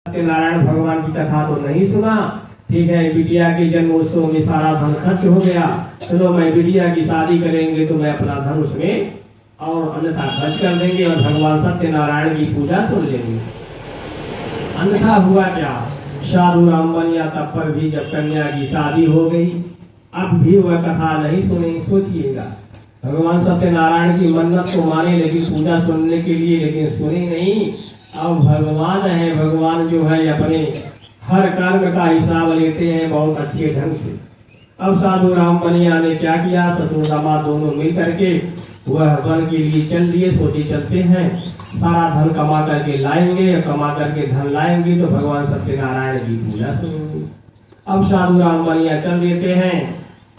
सत्यनारायण भगवान की कथा तो नहीं सुना। ठीक है, बिटिया के जन्मोत्सव में सारा धन खर्च हो गया, चलो मैं बिटिया की शादी करेंगे तो मैं अपना धन उसमें और अन्यथा खर्च कर देंगे और भगवान सत्यनारायण की पूजा सुन लेंगे। अन्यथा हुआ क्या, साधु राम बनिया तब पर भी जब कन्या की शादी हो गई, अब भी वह कथा नहीं सुने। सोचिएगा, भगवान सत्यनारायण की मन्नत को माने लेकिन पूजा सुनने के लिए, लेकिन सुने नहीं। अब भगवान है, भगवान जो है अपने हर कर्म का हिसाब लेते हैं बहुत अच्छे ढंग से। अब साधु राम बनिया ने क्या किया, ससुर दामाद दोनों मिल करके वह वन के लिए चल दिए। सोचे चलते हैं, सारा धन कमा करके लाएंगे, कमा करके धन लाएंगे तो भगवान सत्यनारायण की पूजा सुनेंगे। अब साधु राम बनिया चल देते हैं।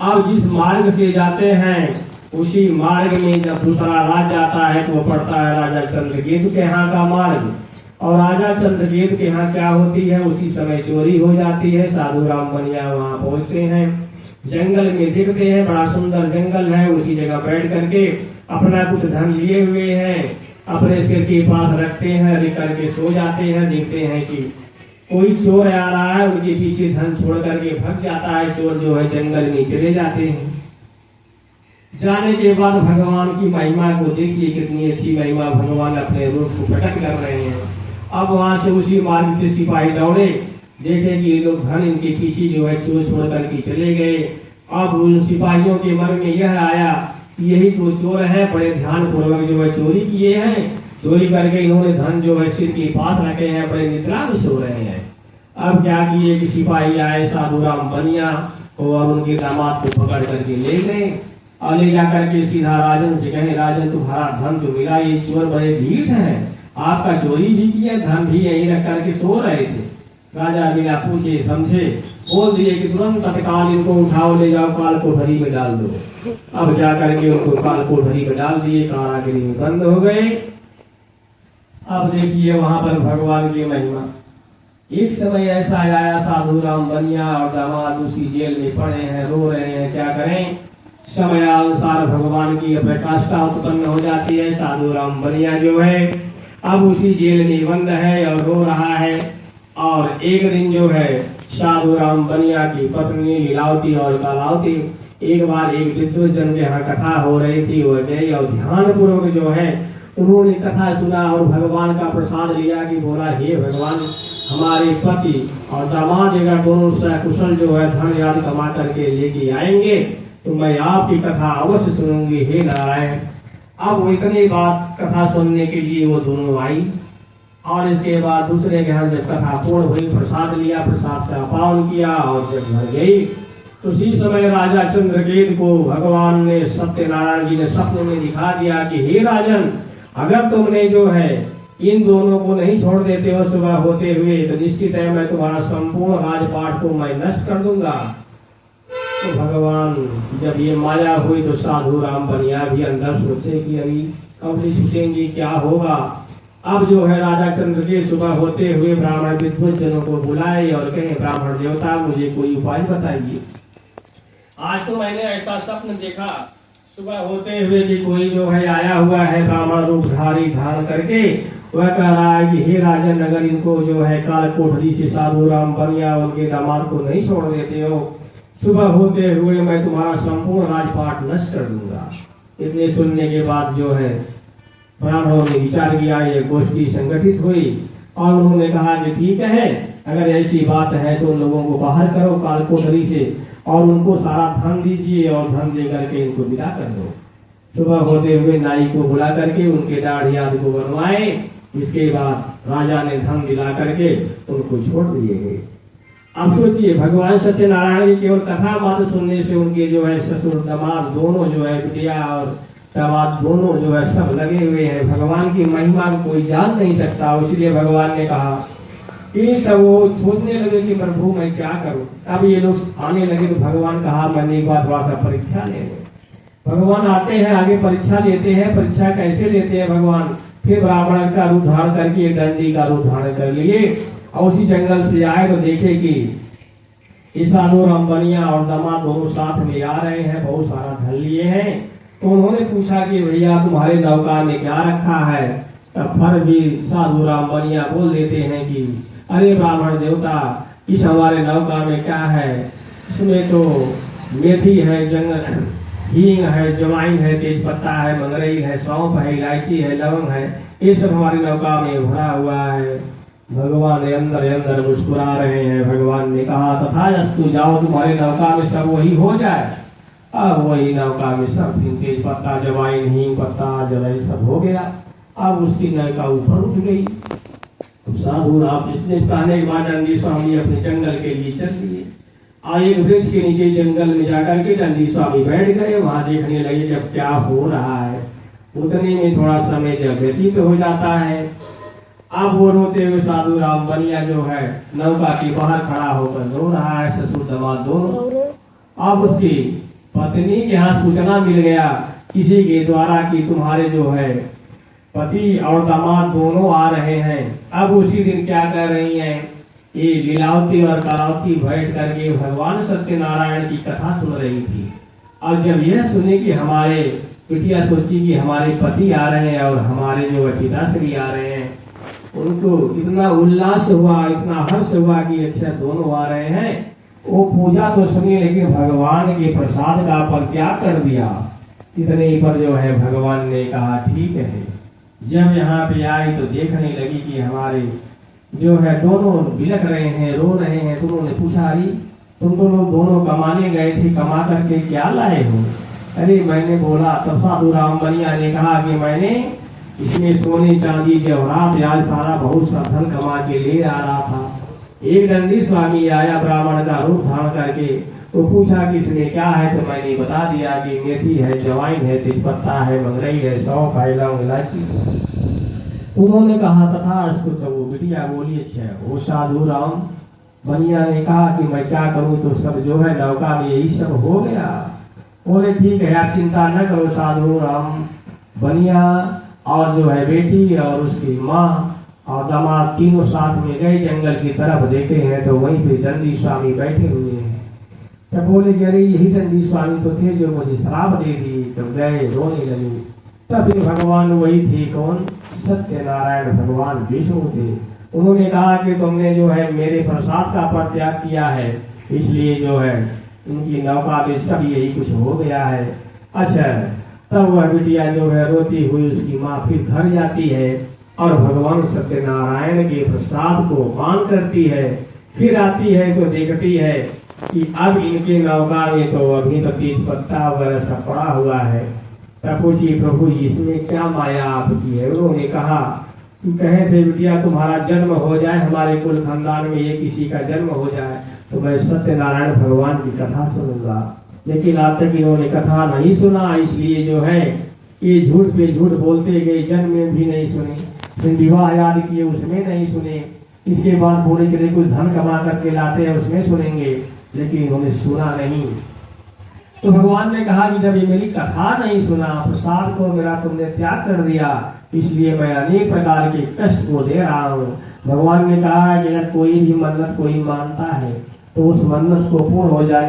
अब जिस मार्ग से जाते हैं उसी मार्ग में जब दूसरा राज आता है तो वो पड़ता है राजा चंद्रकेतु के यहाँ का मार्ग। और राजा चंद्रकेतु के यहाँ क्या होती है, उसी समय चोरी हो जाती है। साधु राम बनिया वहाँ पहुँचते हैं, जंगल में दिखते हैं, बड़ा सुंदर जंगल है, उसी जगह बैठ करके अपना कुछ धन लिए हुए हैं अपने सिर के पास रखते हैं, रख करके सो जाते हैं। देखते हैं कि कोई चोर आ रहा है, उनके पीछे धन छोड़ करके भग जाता है। चोर जो है जंगल में चले जाते हैं। जाने के बाद भगवान की महिमा को देखिए, कितनी अच्छी महिमा, भगवान अपने रूप को प्रकट कर रहे हैं। अब वहां से उसी मार्ग से सिपाही दौड़े, देखे कि ये लोग धन इनके पीछे जो है चोर छोड़ करके चले गए। अब उन सिपाहियों के मन में यह आया कि यही तो चोर है, बड़े ध्यान पूर्वक जो है चोरी किए हैं, चोरी करके इन्होंने धन जो है सिर के पास रखे हैं, बड़े निद्रा में सो रहे हैं। अब क्या किए कि सिपाही आए साधु राम बनिया और उनके दामाद को पकड़ करके ले गए और ले जाकर के सीधा राजन से कहे, राजन तुम्हारा धन तो मिला, ये चोर बड़े ढीठ हैं, आपका चोरी भी किया, धन भी यहीं रख करके सो रहे थे। राजा बिना पूछे समझे बोल दिए कि तुरंत तत्काल इनको उठाओ, ले जाओ, काल कोठरी में डाल दो। अब जाकर के उनको काल कोठरी में डाल दिए, कारागृह में बंद हो गए। अब देखिए वहां पर भगवान की महिमा। एक समय ऐसा आया, साधु राम बनिया और दामाद उसी जेल में पड़े हैं, रो रहे हैं, क्या करें। समयानुसार भगवान की प्रकाष्ठा उत्पन्न हो जाती है। साधु राम बनिया जो है अब उसी जेल में बंद है और रो रहा है। और एक दिन जो है साधु राम बनिया की पत्नी लीलावती और कालावती एक बार एक विद्युत जन के यहाँ कथा हो रही थी, वो गई और ध्यान पूर्वक जो है उन्होंने कथा सुना और भगवान का प्रसाद लिया कि बोला, हे भगवान, हमारे पति और दामाद अगर दोनों सकुशल जो है धन याद कमा करके लेके आएंगे तो मैं आपकी कथा अवश्य सुनूंगी, हे नारायण। अब वो इतनी बात कथा सुनने के लिए वो दोनों आई और इसके बाद दूसरे के यहाँ जब कथा पूर्ण हुई, प्रसाद लिया, प्रसाद का पावन किया और जब घर गई तो उसी समय राजा चंद्रकेतु को भगवान ने, सत्यनारायण जी ने सपने में दिखा दिया कि हे राजन, अगर तुमने जो है इन दोनों को नहीं छोड़ देते हो सुबह होते हुए तो निश्चित है मैं तुम्हारा संपूर्ण राजपाट को मैं नष्ट कर दूंगा। तो भगवान जब ये माया हुई तो साधु राम बनिया भी अंदर सोचे कि अभी कब से छूटेंगे, क्या होगा। अब जो है राजा चंद्र के सुबह होते हुए ब्राह्मण विद्वत जनों को बुलाए और कहे, ब्राह्मण देवता मुझे कोई उपाय बताइए। आज तो मैंने ऐसा स्वप्न देखा सुबह होते हुए कि कोई जो है आया हुआ है ब्राह्मण रूप धारण करके, वह कह रहा है कि हे राजन, अगर इनको जो है काल कोठरी से साधु राम बनिया उनके दामाद को नहीं छोड़ देते हो, सुबह होते हुए मैं तुम्हारा संपूर्ण राजपाट नष्ट कर दूंगा। इतने सुनने के बाद जो है ब्राह्मणों ने विचार किया, ये गोष्ठी संगठित हुई और उन्होंने कहा कि ठीक है, अगर ऐसी बात है तो उन लोगों को बाहर करो काल कोठरी से और उनको सारा धन दीजिए और धन दे करके इनको विदा कर दो। सुबह होते हुए नाई को बुला करके उनके दाढ़ी आदि को बनवाए। इसके बाद राजा ने धन दिला करके उनको छोड़ दिए गए। अब सोचिए, भगवान सत्यनारायण की केवल कथा मात्र सुनने से उनके जो है ससुर दामाद दोनों जो है, बिटिया और दामाद दोनों जो है सब लगे हुए हैं। भगवान की महिमा को कोई जान नहीं सकता। इसलिए भगवान ने कहा कि सब वो सोचने लगे कि प्रभु मैं क्या करूं। अब ये लोग आने लगे तो भगवान कहा, मैंने एक बार थोड़ा सा परीक्षा ले लो। भगवान आते हैं, आगे परीक्षा लेते हैं। परीक्षा कैसे लेते हैं भगवान, फिर ब्राह्मण का रूप धारण करके दंडी का रूप धारण कर लिए और उसी जंगल से आए तो देखे कि साधु राम बनिया और दामाद दोनों साथ में आ रहे हैं, बहुत सारा धन लिए हैं। तो उन्होंने पूछा कि भैया तुम्हारे नौका में क्या रखा है। तब फिर भी साधु राम बनिया बोल देते हैं कि अरे ब्राह्मण देवता, इस हमारे नौका में क्या है? इसमें तो मेथी है, जंगल हींग है, जवाइन है, तेज पत्ता है, मंगरैल है, सौंफ है, इलायची है, लवंग है, ये सब हमारी नौका में भरा हुआ है। भगवान अंदर मुस्कुरा रहे हैं। भगवान ने कहा तथास्तु, जाओ तुम्हारे नौका में सब वही हो जाए। अब वही नौका में सब तेज पत्ता, जवाइन, हींग पत्ता, जवाइन सब हो गया। अब उसकी नौका ऊपर उठ गई। साधु राम जितने कहने के बाद नंदी स्वामी अपने जंगल के लिए चल दिए। एक वृक्ष के नीचे जंगल में जाकर के नंदी स्वामी बैठ गए। वहां देखने लगे जब क्या हो रहा है। उतने में थोड़ा समय जब व्यतीत हो जाता है। अब वो रोते हुए साधु राम बनिया जो है नौका के बाहर खड़ा होकर रो रहा है, ससुर दामाद दोनों। अब उसकी पत्नी के यहाँ सूचना मिल गया किसी के द्वारा कि तुम्हारे जो है पति और दामाद दोनों आ रहे हैं। अब उसी दिन क्या कर रही हैं, ये लीलावती और करावती बैठ करके भगवान सत्यनारायण की कथा सुन रही थी। और जब यह सुने कि हमारे बिटिया सोची कि हमारे पति आ रहे हैं और हमारे जो पिताश्री आ रहे हैं, उनको इतना उल्लास हुआ, इतना हर्ष हुआ कि अच्छा दोनों आ रहे हैं। वो पूजा तो सुनी, लेकिन भगवान के प्रसाद का पर क्या कर दिया। इतने पर जो है भगवान ने कहा ठीक है। जब यहाँ पे आई तो देखने लगी कि हमारे जो है दोनों बिलख रहे हैं, रो रहे हैं। तो उन्होंने पूछा, अरे तुम दोनों कमाने गए थे, कमा करके क्या लाए हो? अरे मैंने बोला, तब साधु राम बनिया ने कहा कि मैंने इसमें सोने चांदी जवाहरात आज सारा बहुत सा धन कमा के ले आ रहा था। एक नंदी स्वामी आया ब्राह्मण का रूप धारण करके। तो पूछा कि इसमें क्या है? तो मैंने बता दिया कि मेथी है, जवाइन है, तेजपत्ता है, मंगरैल है, सौंफ है, लौंग, इलायची। उन्होंने कहा तथास्तु। तो वो बिटिया बोली अच्छा। वो साधु राम बनिया ने कहा कि मैं क्या करूं, तो सब जो है नौका में यही सब हो गया। बोले ठीक है, आप चिंता न करो। साधु राम बनिया और जो है बेटी और उसकी माँ और दामाद तीनों साथ में गए जंगल की तरफ। देखे हैं तो वहीं पे नंदी स्वामी बैठे हुए हैं। तब बोले अरे यही नंदी स्वामी तो थे जो मुझे शराब दे दी। तो गए, रोने लगे। तब भगवान वही थे, कौन? सत्यनारायण भगवान विष्णु थे। उन्होंने कहा कि तुमने जो है मेरे प्रसाद का परित्याग किया है, इसलिए जो है उनकी नौका में सब यही कुछ हो गया है। अच्छा, तब वह बिटिया जो है रोती हुई उसकी माँ फिर घर जाती है और भगवान सत्यनारायण के प्रसाद को पान करती है। फिर आती है तो देखती है कि अब इनके नौका में तो अभी तो तेज पत्ता वगैरह सब पड़ा हुआ है। तब पूछी, प्रभु इसमें क्या माया आपकी है? उन्होंने कहा कि कहे थे बिटिया तुम्हारा जन्म हो जाए, हमारे कुल खानदान में ये किसी का जन्म हो जाए तो मैं सत्यनारायण भगवान की कथा सुनूंगा। लेकिन आज तक इन्होंने कथा नहीं सुना, इसलिए जो है ये झूठ पे झूठ बोलते गए। जन्म में भी नहीं सुने, फिर विवाह याद किए उसमें नहीं सुने, इसके बाद बोले चले कुछ धन कमा करके लाते हैं उसमें सुनेंगे, लेकिन इन्होंने सुना नहीं। तो भगवान ने कहा कि जब ये मेरी कथा नहीं सुना, प्रसाद को मेरा तुमने त्याग कर दिया, इसलिए मैं अनेक प्रकार के कष्ट को दे रहा हूँ। भगवान ने कहा कि अगर कोई भी मन्नत कोई मानता है तो उस मन्नत को पूर्ण हो जाए।